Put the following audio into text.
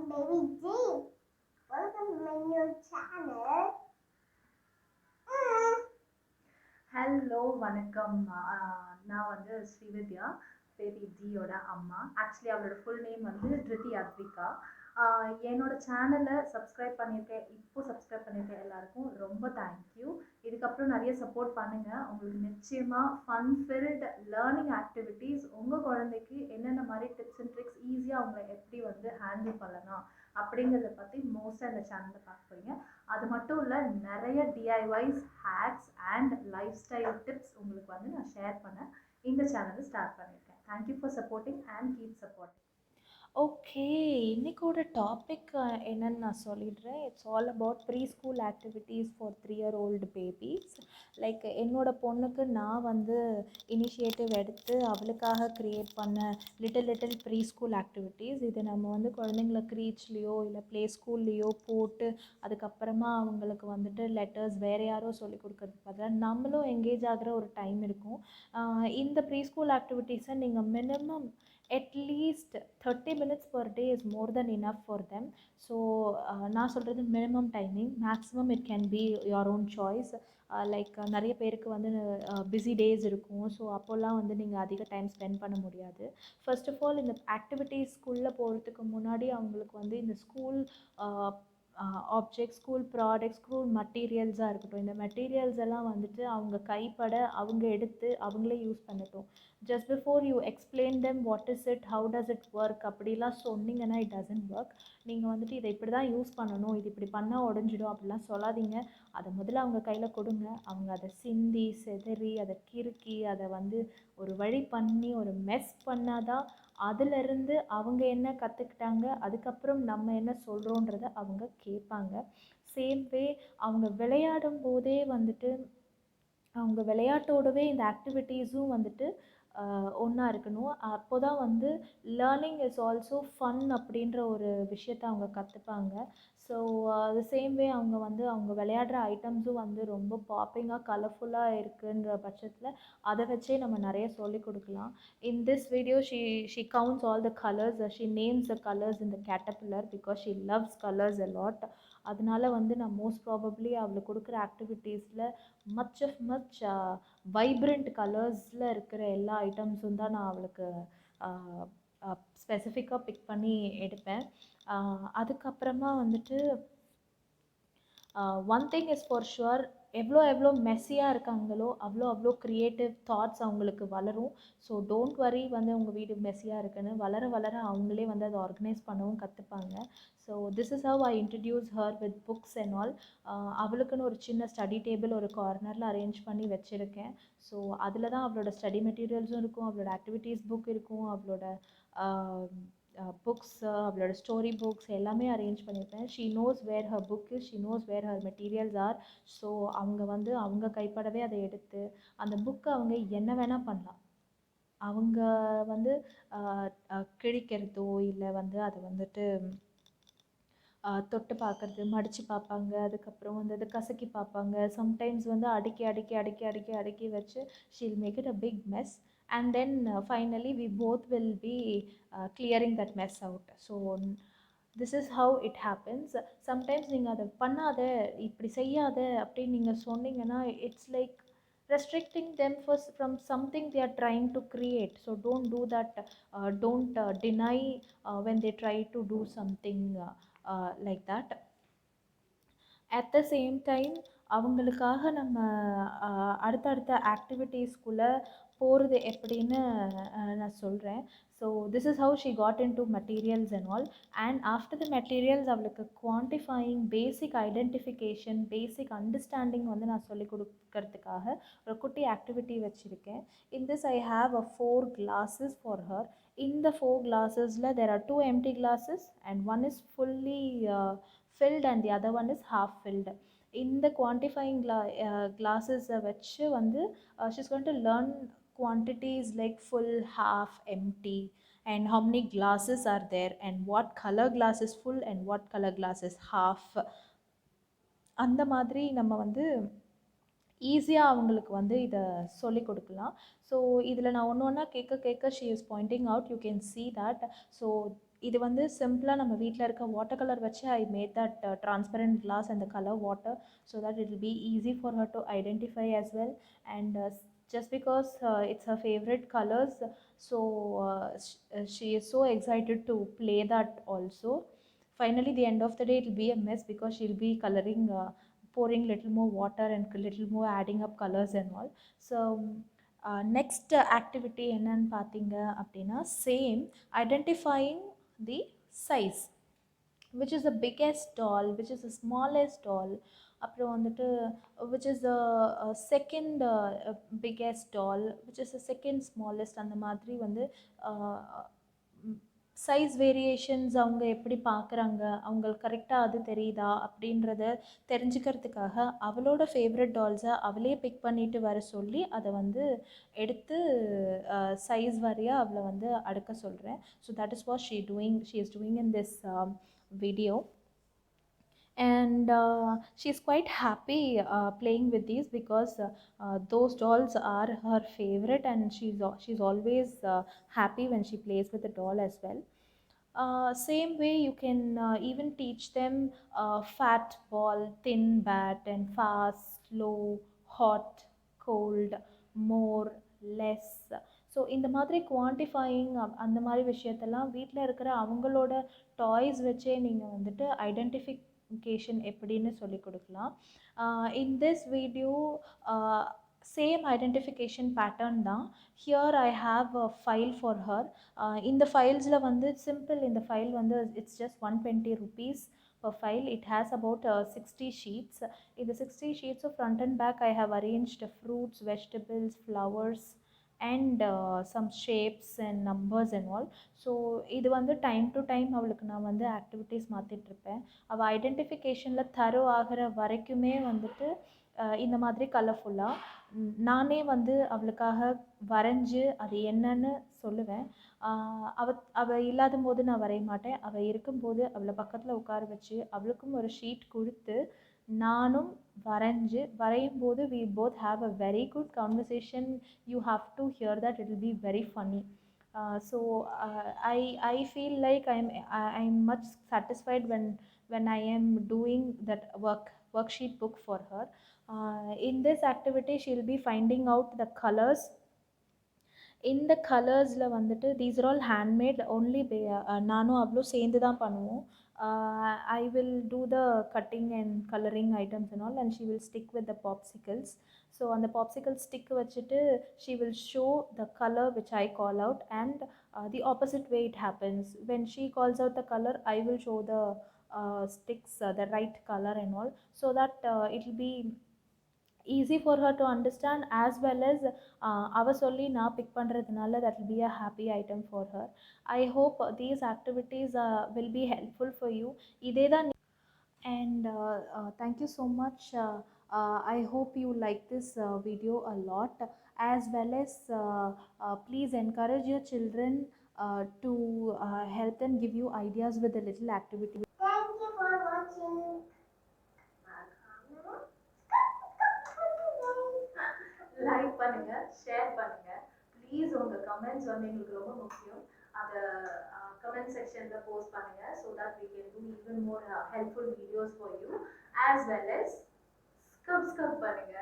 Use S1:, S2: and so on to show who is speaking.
S1: baby G. Welcome to my new channel.
S2: Hello வணக்கம். நான் வந்து ஸ்ரீவித்யா, பேபி ஜியோட அம்மா. ஆக்சுவலி அவளோட ஃபுல் நேம் வந்து ட்ரிதி அத்விகா. என்னோட சேனலை சப்ஸ்கிரைப் பண்ணியிருக்கேன், இப்போ சப்ஸ்கிரைப் பண்ணியிருக்கேன் எல்லாருக்கும் ரொம்ப தேங்க்யூ. இதுக்கப்புறம் நிறைய சப்போர்ட் பண்ணுங்கள். உங்களுக்கு நிச்சயமாக ஃபன் ஃபில்ட் லேர்னிங் ஆக்டிவிட்டீஸ் உங்கள் குழந்தைக்கு என்னென்ன மாதிரி டிப்ஸ் அண்ட் ட்ரிக்ஸ் ஈஸியாக அவங்கள எப்படி வந்து ஹேண்டில் பண்ணலாம் அப்படிங்கிறத பற்றி மோஸ்ட்டாக இந்த சேனலில் பார்க்க போகிறீங்க. அது மட்டும் இல்லை, நிறைய டிஐவைஸ் ஹேக்ஸ் அண்ட் லைஃப் ஸ்டைல் டிப்ஸ் உங்களுக்கு வந்து நான் ஷேர் பண்ண இந்த சேனலை ஸ்டார்ட் பண்ணியிருக்கேன். Thank you for supporting and keep supporting.
S3: Okay, இன்னைக்கோட டாபிக் என்னன்னு நான் சொல்லிடுறேன். It's all about pre school activities for 3-year-old babies. Like என்னோட பொண்ணுக்கு நான் வந்து இனிஷியேட்டிவ் எடுத்து அவளுக்காக க்ரியேட் பண்ண லிட்டில் ப்ரீ ஸ்கூல் ஆக்டிவிட்டீஸ். இது நம்ம வந்து குழந்தைங்கள க்ரீச்லேயோ இல்லை ப்ளே ஸ்கூல்லையோ போட்டு அதுக்கப்புறமா அவங்களுக்கு வந்துட்டு லெட்டர்ஸ் வேறு யாரோ சொல்லி கொடுக்கறதுக்கு பதிலாக நம்மளும் எங்கேஜ் ஆகிற ஒரு டைம் இருக்கும். இந்த ப்ரீ ஸ்கூல் ஆக்டிவிட்டீஸை நீங்கள் minimum at least 30 minutes per day is more than enough for them. So நான் சொல்கிறது minimum timing, maximum it can be your own choice. Like நிறைய பேருக்கு வந்து பிஸி டேஸ் இருக்கும். ஸோ அப்போல்லாம் வந்து நீங்கள் அதிக டைம் ஸ்பெண்ட் பண்ண முடியாது. ஃபர்ஸ்ட் ஆஃப் ஆல் இந்த ஆக்டிவிட்டீஸ்க்குள்ளே போகிறதுக்கு முன்னாடி அவங்களுக்கு வந்து இந்த school object, school product, school மெட்டீரியல்ஸாக இருக்கட்டும், இந்த மெட்டீரியல்ஸ் எல்லாம் வந்துட்டு அவங்க கைப்பட அவங்க எடுத்து அவங்களே யூஸ் பண்ணட்டும். Just before you explain them what is it, how does it work அப்படிலாம் சொன்னீங்கன்னா இட் டசன்ட் ஒர்க். நீங்கள் வந்துட்டு இதை இப்படி தான் யூஸ் பண்ணணும், இது இப்படி பண்ணால் உடஞ்சிடும் அப்படிலாம் சொல்லாதீங்க. அதை முதல்ல அவங்க கையில் கொடுங்க. அவங்க அதை சிந்தி செதறி அதை கிறுக்கி அதை வந்து ஒரு வழி பண்ணி ஒரு மெஸ் பண்ணாதான் அதிலிருந்து அவங்க என்ன கற்றுக்கிட்டாங்க, அதுக்கப்புறம் நம்ம என்ன சொல்கிறோன்றத அவங்க கேட்பாங்க. சேம் வே அவங்க விளையாடும் போதே வந்துட்டு அவங்க விளையாட்டோடவே இந்த ஆக்டிவிட்டீஸும் வந்துட்டு ஒன்றா இருக்கணும். அப்போ தான் வந்து லேர்னிங் இஸ் ஆல்சோ ஃபன் அப்படின்ற ஒரு விஷயத்த அவங்க கற்றுப்பாங்க. ஸோ அது சேம் வே அவங்க வந்து அவங்க விளையாடுற ஐட்டம்ஸும் வந்து ரொம்ப பாப்பிங்காக கலர்ஃபுல்லாக இருக்குன்ற பட்சத்தில் அதை வச்சே நம்ம நிறைய சொல்லிக் கொடுக்கலாம். In this video she counts all the colors, she names the colors in the caterpillar because she loves colors a lot. அதனால வந்து நான் மோஸ்ட் ப்ராபப்ளி அவளுக்கு கொடுக்குற ஆக்டிவிட்டீஸில் மச் வைப்ரண்ட் கலர்ஸில் இருக்கிற எல்லா ஐட்டம்ஸும் தான் நான் அவளுக்கு ஸ்பெசிஃபிக்காக பிக் பண்ணி எடுப்பேன். அதுக்கப்புறமா வந்துட்டு one thing is for sure, எவ்வளோ மெஸ்ஸியாக இருக்காங்களோ அவ்வளோ க்ரியேட்டிவ் தாட்ஸ் அவங்களுக்கு வளரும். ஸோ டோன்ட் வரி வந்து உங்கள் வீடு மெஸ்ஸியாக இருக்குன்னு. வளர வளர அவங்களே வந்து அதை ஆர்கனைஸ் பண்ணவும் கற்றுப்பாங்க. So this is how I introduce her with books and all. அவளுக்குன்னு ஒரு சின்ன ஸ்டடி டேபிள் ஒரு கார்னரில் அரேஞ்ச் பண்ணி வச்சுருக்கேன். ஸோ அதில் தான் அவளோட ஸ்டடி மெட்டீரியல்ஸும் இருக்கும், அவளோட ஆக்டிவிட்டீஸ் புக் இருக்கும், அவளோட புக்ஸ், அவளோட ஸ்டோரி புக்ஸ் எல்லாமே அரேஞ்ச் பண்ணியிருப்பேன். She knows where her book is, she knows where her materials are. So அவங்க வந்து அவங்க கைப்படவே அதை எடுத்து அந்த புக்கை அவங்க என்ன வேணால் பண்ணலாம். அவங்க வந்து கிழிக்கிறதோ இல்லை வந்து அதை வந்துட்டு தொட்டு பார்க்குறது, மடித்து பார்ப்பாங்க, அதுக்கப்புறம் வந்து அதை கசக்கி பார்ப்பாங்க. சம்டைம்ஸ் வந்து அடுக்கி அடுக்கி அடுக்கி அடுக்கி அடுக்கி வச்சு she'll make it a big mess. And then finally we both will be clearing that mess out. So this is how it happens. Sometimes நீங்கள் அதை பண்ணாத, இப்படி செய்யாத அப்படின்னு நீங்கள் சொன்னீங்கன்னா it's like restricting them from something they are trying to create. So don't do that. Don't deny when they try to do something like that. At the same time அவங்களுக்காக நம்ம அடுத்தடுத்த ஆக்டிவிட்டீஸ்குள்ளே போகிறது எப்படின்னு நான் சொல்கிறேன். So this is how she got in to materials and all. And after the materials அவளுக்கு குவான்டிஃபையிங், பேசிக் identification, basic understanding வந்து நான் சொல்லிக் கொடுக்கறதுக்காக ஒரு குட்டி ஆக்டிவிட்டி வச்சுருக்கேன். In this I have a 4 glasses for her. இந்த 4 glassesல there are 2 empty glasses and one is fully filled and the other one is half filled. இந்த குவான்டிஃபையிங் glasses வச்சு வந்து she's going to learn quantities like full, half, empty, and how many glasses are there and what color glass is full and what color glass is half. அந்த மாதிரி நம்ம வந்து ஈஸியாக அவங்களுக்கு வந்து இதை சொல்லிக் கொடுக்கலாம். ஸோ இதில் நான் ஒன்று ஒன்றா கேட்க she is Poynting out, you can see that. So இது வந்து சிம்பிளாக நம்ம வீட்டில் இருக்க வாட்டர் கலர் வச்சு I made that transparent glass and the color water so that it will be easy for her to identify as well. And just because it's her favorite colors, so she is so excited to play that also. Finally, the end of the day, it will be a mess because she'll be coloring, pouring little more water and little more adding up colors and all. So next activity என்னன்னு பார்த்தீங்க அப்படின்னா same identifying the size, which is the biggest doll, which is the smallest doll, அப்புறம் வந்துட்டு which is the second biggest doll, which is the second smallest, அந்த மாதிரி வந்து size variations அவங்க எப்படி பார்க்குறாங்க, அவங்களுக்கு கரெக்டாக அது தெரியுதா அப்படின்றத தெரிஞ்சுக்கிறதுக்காக அவளோட ஃபேவரட் டால்ஸை அவளே பிக் பண்ணிட்டு வர சொல்லி அதை வந்து எடுத்து சைஸ் வாரியாக அவளை வந்து அடுக்க சொல்கிறேன். So that is what she is doing in this video. And she's quite happy playing with these because those dolls are her favorite, and she's always happy when she plays with the doll as well. Same way you can even teach them fat ball, thin bat, and fast, slow, hot, cold, more, less. So இந்த மாதிரி குவான்டிஃபையிங் அந்த மாதிரி விஷயத்தெல்லாம் வீட்டில் இருக்கிற அவங்களோட toys வச்சே நீங்கள் வந்துட்டு ஐடென்டிஃபிகேஷன் எப்படின்னு சொல்லி கொடுக்கலாம். In this video same identification pattern தான். Here I have a file for her. இந்த ஃபைல்ஸில் வந்து சிம்பிள், இந்த ஃபைல் வந்து it's just 120 rupees per file. It has about 60 sheets. In the 60 sheets of front and back I have arranged fruits, vegetables, flowers and some shapes and numbers and all. So இது வந்து time to time அவளுக்கு நான் வந்து activities மாற்றிட்டுருப்பேன். அவள் ஐடென்டிஃபிகேஷனில் தரோ ஆகிற வரைக்குமே வந்துட்டு இந்த மாதிரி கலர்ஃபுல்லாக நானே வந்து அவளுக்காக வரைஞ்சி அது என்னன்னு சொல்லுவேன். அவள் இல்லாத போது நான் வரைய மாட்டேன். அவள் இருக்கும்போது அவளை பக்கத்தில் உட்கார வச்சு அவளுக்கும் ஒரு ஷீட் கொடுத்து நானும் வரையும் போது we both have a very good conversation. You have to hear that, it will be very funny. So I feel like I'm much satisfied when I am doing that worksheet book for her. In this activity she'll be finding out the colors. இந்த கலர்ஸில் வந்துட்டு these are all handmade only. நானும் அவ்வளோ சேர்ந்து தான் பண்ணுவோம். I will do the cutting and coloring items and all, and she will stick with the popsicles. So on the popsicle stick vachittu she will show the color which I call out, and the opposite way it happens. When she calls out the color, I will show the sticks the right color and all, so that it will be easy for her to understand, as well as அவ சொல்லி நான் big பண்ணுறதுனால that will be a happy item for her. I hope these activities will be helpful for you. இதே தான். And thank you so much. I hope you like this video a lot, as well as please encourage your children to help them, give you ideas with the little activity.
S1: Thank you for watching.
S2: Like பண்ணுங்க, share பண்ணுங்க. Please உங்கள் comments வந்து எங்களுக்கு ரொம்ப முக்கியம். அதை comment செக்ஷனில் post பண்ணுங்க, so that we can do even more helpful videos for you, as well as subscribe பண்ணுங்க.